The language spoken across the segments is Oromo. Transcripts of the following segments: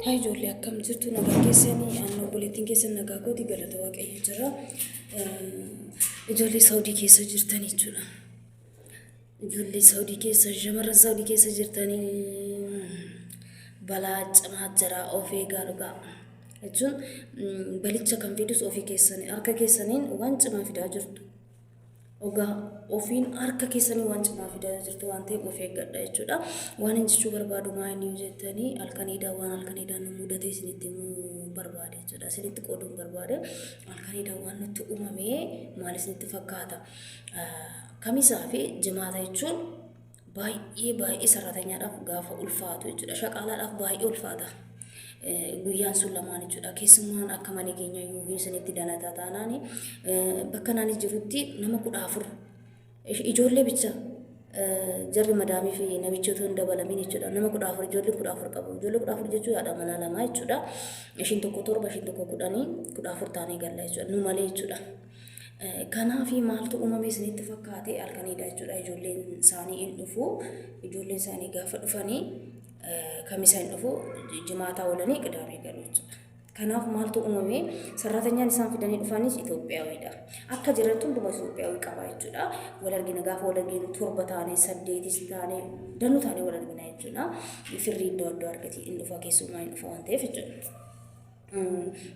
هاي جولي أكم جرتو نجا كيسني أنا بوليتين كيسن نجا كودي قالت واقع يجرا جولي سعودي كيسة جرتني جولا جولي سعودي كيسة جمرة سعودي كيسة جرتني بلاج ما جرا أوفي قالوا جون بليتش كم فيديوس أوفي كيسني أركا كيسنين وانش ما في داجرتو Ogaa ofiin harka keessanii waan cimaa fidaa jirtu waan ta'eef of eeggadha jechuudha. Waan hin jechuu barbaadu maal jettanii halkaniidhaan waan halkaniidhaan mudatee isinitti himuu barbaade jechuudha. Isinitti qooduun barbaade halkaniidhaan waan nutti uumamee maal isinitti fakkaata. Kamisaa fi jimaata jechuun baay'ee sararatanyaadhaaf gaafa ulfaatu jechuudha. Shaqaalaadhaaf baay'ee ulfaata. Guyyaan sun lamaan jechuudha. Keessumaan akka mana keenya yoo isinitti danataa taanaani bakka naan jirutti nama 14 ijoollee bicha jarri madaamii fi namichoota hunda dabalamin jechuudha. Nama 14 ijoollee 14 qabu. Ijoollee 14 jechuun haadha manaa lama jechuudha. Ishiin tokko 7 ishiin tokko 10 14 taanee galla jechuudha. Nu malee jechuudha. Kanaafi maaltu uumame isinitti fakkaate halkaniidha jechuudha. Ijoolleen isaanii hin dhufu. Ijoolleen isaanii gaafa dhufanii kamisaan dhufu jimaataa oolanii qidaamee galu jechuudha. Kanaaf maaltu uumame sarratanyaan isaan fidanii dhufanis Itoophiyaawidha. Akka jirantu hunduma Itoophiyaawii qaba jechuudha. Wal argina gaafa wal arginu 7 taanee 8 taanee danuu taanee wal argina jechuudha. Firri iddoo adda argati inni dhufa keessumaa inni dhufa waan ta'eef jechuudha.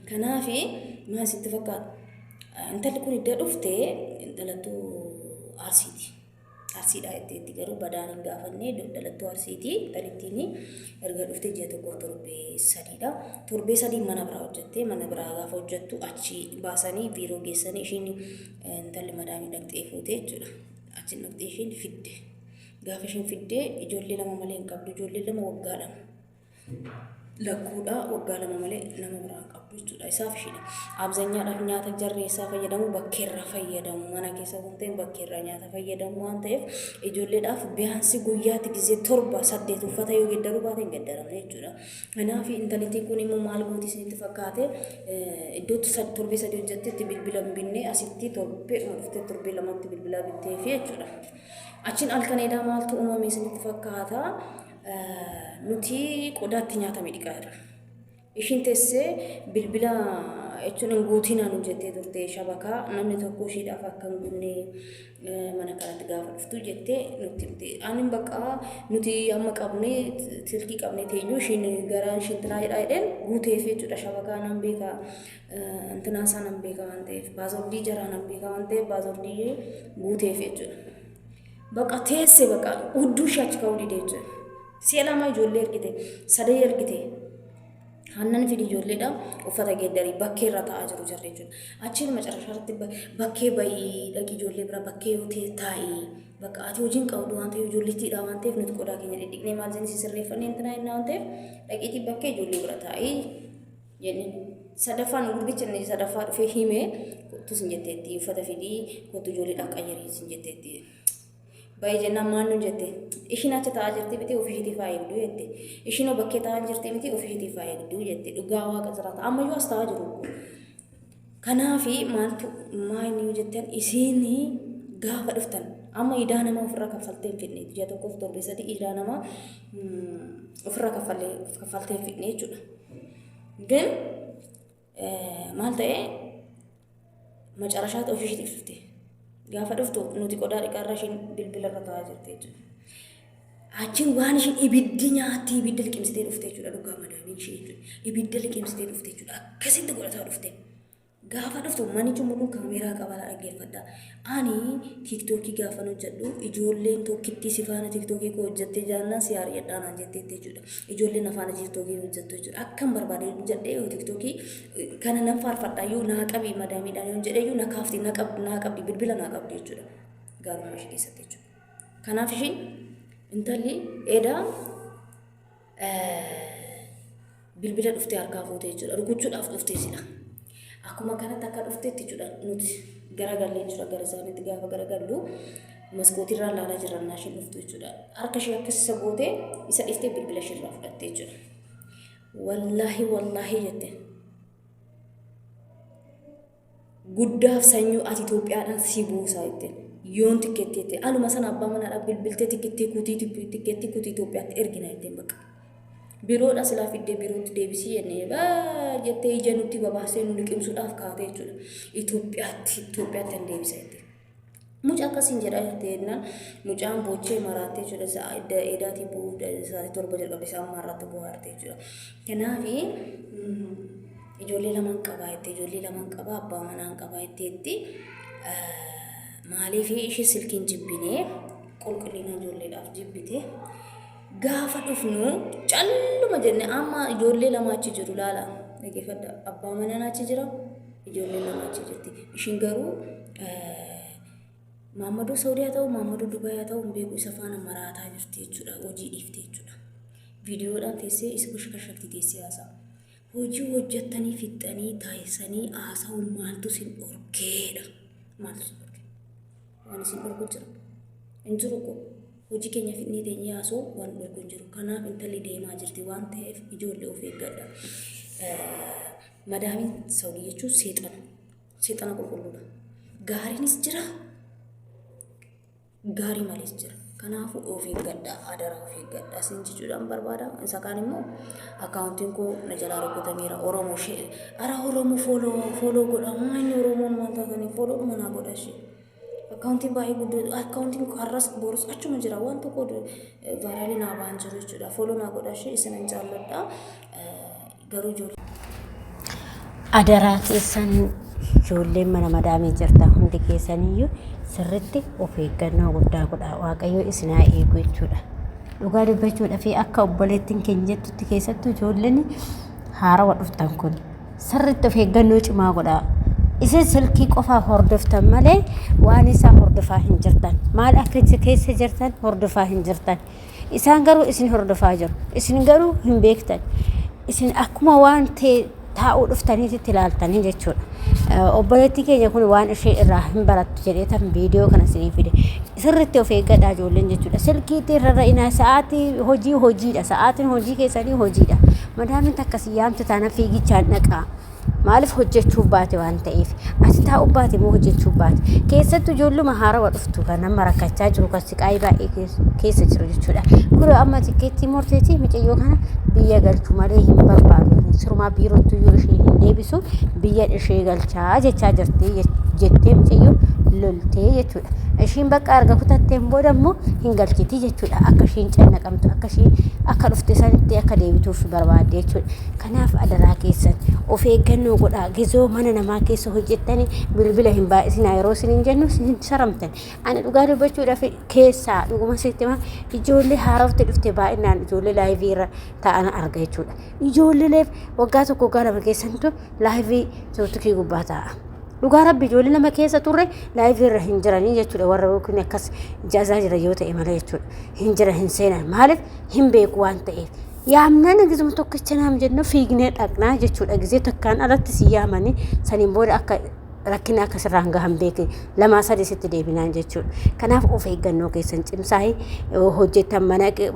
Kanaafi maal sitti fakkaata? Intalli kun iddoo dhuftee dhalattuu Arsiiti. Arsiidha itti garuu badaan hin gaafannee dhalattuu Arsiiti. Dhalittiin erga dhuftee ji'a tokko torbee sadiidha. Torbee sadii mana biraa hojjettee mana biraa gaafa hojjettu achi baasanii biiroo geessanii ishiin intalli madaamii dhaqxee fuutee jechuudha. Achi dhaqxee ishiin fidde. Gaafa ishiin fiddee ijoollee lama malee hin qabdu. Ijoollee lama waggaa lama. Lakkuudha waggaa lama malee nama biraa hin qabdu jechuudha. Isaaf ishiidha. Abzanyaadhaaf nyaata jarreessaa fayyadamu bakkeerra fayyadamu. Mana keessa kun ta'e bakkeerra nyaata fayyadamu waan ta'eef ijoolleedhaaf biyaansi guyyaatti gizee 7-8 uffata yoo geddaru baate hin geddaramne jechuudha. Kanaaf intalittiin kun immoo maal gooti isinitti fakkaate iddootti torbee sadii hojjettetti bilbila binnee asitti torbee dhuftee torbee lamatti bilbila bittee fi jechuudha. Achiin halkaniidhaa maaltu uumame isinitti fakkaata? Nuti qodaatti nyaatame dhiqaa irra. Ishiin teessee bilbila jechuun guutinaan hojjettee turte shabakaa namni tokko ishiidhaaf akka hin gunne mana kanatti gaafa dhuftu jettee nutti himte. Ani bakka nuti amma qabnee silkii qabnee teenyu ishiin garaan ishiin tinaa jedheen guuteef jechuudha. Shabakaa nan beeka tinaa isaa nan beeka waan ta'eef baazordii jaraa nan beeka waan ta'eef baazordii guuteef jechuudha. Bakka teessee bakka hudduu ishee achi ka'uu didee jechuudha. Si'a lama ijoollee ergite sadii ergite hannan fidi ijoolleedha uffata geeddarii bakkee irra taa'aa jiru jarri jechuudha. Achiin macarashaatti bakkee bayii dhaqi ijoollee bira bakkee yoo ta'e taa'ii bakka ati hojiin qabdu waan ta'eef ijoolleettiidha waan ta'eef nuti qodaa keenya dhidhiqnee maal jennee sirreeffannee intinaa innaa waan ta'eef dhaqiitii bakkee ijoollee bira taa'ii jenneen. Sadaffaan gurbicha inni sadaffaa dhufee himee kottu sin jetteetti uffata fidii kottu ijoolleedhaaf qayyarii sin jetteetti. Baay'ee jennaan maal nu jette ishiin achi taa'aa jirti miti ofiishiitii faayiduu jette ishiin bakkee taa'aa jirti miti ofiishiitii faayiduu jette dhugaa waaqa jiraata ammayyuu as taa'aa jiru. Kanaafi maaltu maal jettan isiin gaafa dhuftan amma idaa nama ofirraa kaffaltee hin fidne ji'a tokkoof torbee sadii idaa nama ofirraa kaffaltee hin fidne jechuudha. ግን maal ta'ee macarashaatti ofiishiitii dhufte. Gaafa dhuftu nuti qodaa dhiqaarra ishiin bilbila irra taa'aa jirti jechuudha. Achiin waan ishiin ibiddi nyaatti ibidda liqimsitee dhufte jechuudha dhugaa madaamiin ishee jechuudha. Ibidda liqimsitee dhufte jechuudha. Akkasitti godhataa dhufte. Gaafa dhuftu manichi mul'uun kaameeraa qabaa dhaggeeffadha. Ani tiiktookii gaafa hojjedhu ijoolleen tokkittii si faana tiiktookii koo hojjettee jaannaan si haariidhaan aan jetteetti jechuudha. Ijoolleen afaana tiiktookii hojjettu jechuudha. Akkam barbaade hojjedhee tiiktookii kana nan faarfadhaayyuu naa qabii madaamiidhaan yoo jedheeyyuu na kaafti naa qabdi bilbila naa qabdi jechuudha. Gaarummaa ishee keessatti jechuudha. Kanaaf ishiin intalli eedaa bilbila dhuftee harkaa fuutee jechuudha. Rukuchuudhaaf dhuftee sila. Akkuma kanatti akka dhufteetti jechuudha nuti garagallee jechuudha gara isaaniitti gaafa garagallu maskootiirraa ilaalaa jirannaa isheen dhuftu jechuudha. Harka ishee akkas isa gootee isa dhiftee bilbila isheerraa fudhattee jechuudha. Wallaahi jette. Guddaaf sanyuu ati Itoophiyaadhaan si buusaa jette. Yoon tikkeetti jette. Aluma sana abbaa manaadhaaf bilbiltee tikkeettii kutii Itoophiyaatti ergina jetteen bakka. biroodha silaa fiddee birootti deebisii jennee jettee ija nutti babaasee nu liqimsuudhaaf kaatee jechuudha. Itoophiyaatti hin deebisa jettee. Mucaa akkasiin jedhaa jettee jennaan mucaan boochee maraattee jechuudha edaatii bu'uu isaatii torba jalqabee isaan maraatte bu'aarte jechuudha. Kanaaf ijoollee lamaan qabaa jettee ijoollee lamaan qabaa abbaa manaan qabaa jetteetti maaliif ishee silkiin jibbinee qulqullina ijoolleedhaaf jibbite. Gaafa dhufnu calluma jenne amma ijoollee lama achi jiru laala dhaggeeffadha abbaa manaan achi jira ijoollee lama achi jirti ishiin garuu Maammadoo Saawudiyaa ta'u Maammadoo Dubaay ta'u beeku isa faana maraataa jirti jechuudha hojii dhiifte jechuudha viidiyoodhaan teessee isa kashakti teessee haasa'a hojii hojjettanii fixxanii taayisanii haasa'uun maaltu sin dhorkeedha maaltu sin dhorke waan isin dhorku jira hin jiru ko hojii keenya fixnee teenyee haasa'u waan dhorku hin jiru kanaaf intalli deemaa jirti waan ta'eef ijoollee of eeggadha madaamiin Saawudii jechuun seexana qulqulluudha gaariinis jira gaarii malees jira kanaafuu of eeggadha adara of eeggadha sin jechuudhaan barbaada isa kaan immoo akkaawuntiin koo na jalaa rukutameera Oromoo ishee ara Oromoo fooloo godha inni Oromoon maal taatanii fooloo dhuma naa godha ishee akkaawuntiin baay'ee guddoo akkaawuntiin har'as boorus achuma jira waan tokko vaayiraalii naa ba'an jiru jechuudha fooloo naa godha ishee isinan jaalladha garuu ijoollee adaraa keessan ijoolleen mana madaamii jirta hundi keessaniyyuu sirriitti of eeggannoo guddaa godhaa waaqayyo isinaa eegu jechuudha. Dhugaa dubbachuudha fi akka obboleettiin keenya jettutti keessattuu ijoolleen haarawaa dhuftan kun sirriitti of eeggannoo cimaa godhaa. Isin silkii qofaa hordoftan malee waan isaa hordofaa hin jirtan. Maal akka keessa jirtan hordofaa hin jirtan. Isaan garuu isin hordofaa jiru. Isin garuu hin beektan. Isin akkuma waan taa'uu dhuftaniitti ilaaltanii jechuudha. Obboleettii keenya kun waan ishee irraa hin barattu jedhee tan viidiyoo kana isinii fide. Sirriitti of eeggadhaa ijoolleen jechuudha. Silkiitti rarra'inaa sa'aatii hojiidha. Sa'aatiin hojii keessanii hojiidha. Madaamin akkasii yaamtu taana fiigichaan dhaqaa. Maaliif hojjechuuf baate waan ta'eef ati taa'uu baate moo hojjechuuf baate keessattuu ijoolluma haarawaa dhuftu kan nama rakkachaa jiru kan siqaayii baay'ee keessa jiru jechuudha. Kun amma tikeettii morteetii micayyoo kana biyya galchu malee hin barbaadu. Sirumaa biirootti yoo ishee hin deebisu biyya ishee galchaa jechaa jirti jettee micayyoo loltee jechuudha. Ishiin bakka arga kutatteen booda immoo hin galchiti jechuudha. Akka ishiin cannaqamtu akka dhufte sanitti akka deebituuf barbaadde jechuudha. Kanaaf adaraa keessan of eeggannoo godhaa. Gizoo mana namaa keessa hojjettanii bilbila hin baay'isinaa yeroo isin hin jennu hin saramtan. Ani dhugaa dubbachuudhaaf keessaa dhuguma sitti ijoollee haarawatti dhufte baay'inaan ijoollee laayivii irra taa'an arga jechuudha. Ijoollee waggaa tokko waggaa lama keessattuu laayivii tiktookii gubbaa taa'a. Dhugaa rabbi ijoollee nama keessa turre laayivii irra hin jiranii jechuudha. Warra kun akkas jaazaa jira yoo ta'e malee jechuudha. Hin jira hin seenan maaliif hin beeku waan ta'eef. Yaamnan gizuma tokkicha naam jennu fiignee dhaqnaa jechuudha. Gizee takkaan alatti si yaamanii saniin booda akka rakkina akkasirraan gahan beekin lamaa sadii sitti deebinaan jechuudha. Kanaaf of eeggannoo keessan cimsaa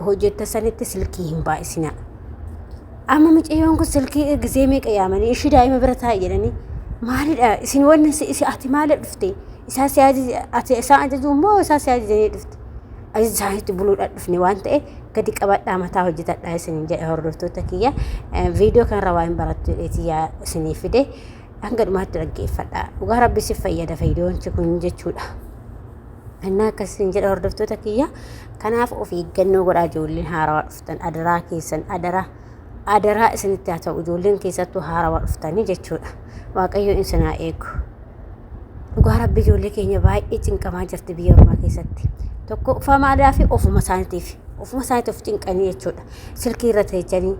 hojjettan sanitti silkii hin baay'isinaa. Amma micayyoon kun silkii gizee meeqa yaamanii ishii daa'ima bira taa'e jedhanii maalidha isin wanni ati maali dhufte isaan ajaju immoo isaan si ajajanii dhufte isaanitti buluudhaan dhufne waan ta'e gadi qabadhaa mataa hojjetadhaa isiniin jedhe hordoftoota kiyya viidiyoo kanarra waan barattu jedheetii isinii fide hanga dhumaatti dhaggeeffadhaa dhugaa rabbi si fayyada viidiyoon kun jechuudha. Innaa akkasiin jedhe hordoftoota kiyya kanaaf of eeggannoo godhaa ijoolleen haarawaa dhuftan adaraa keessan adaraa isinitti haa ta'u ijoolleen keessattuu haarawaa dhuftanii jechuudha. Waaqayyo isinaa eegu. Dhugaa rabbi ijoollee keenya baay'ee cinqamaa jirti biyya ormaa keessatti. Tokko ufamaadhaa fi ofuma isaaniitiif cinqanii jechuudha. Silkii irra teechanii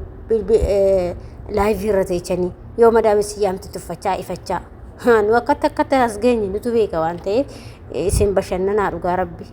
laayivii irra teechanii yoo madaamisi yaamti tuffachaa ifachaa nu akkatti as geenye nutu beeka waan ta'eef isin bashannanaa dhugaa rabbi.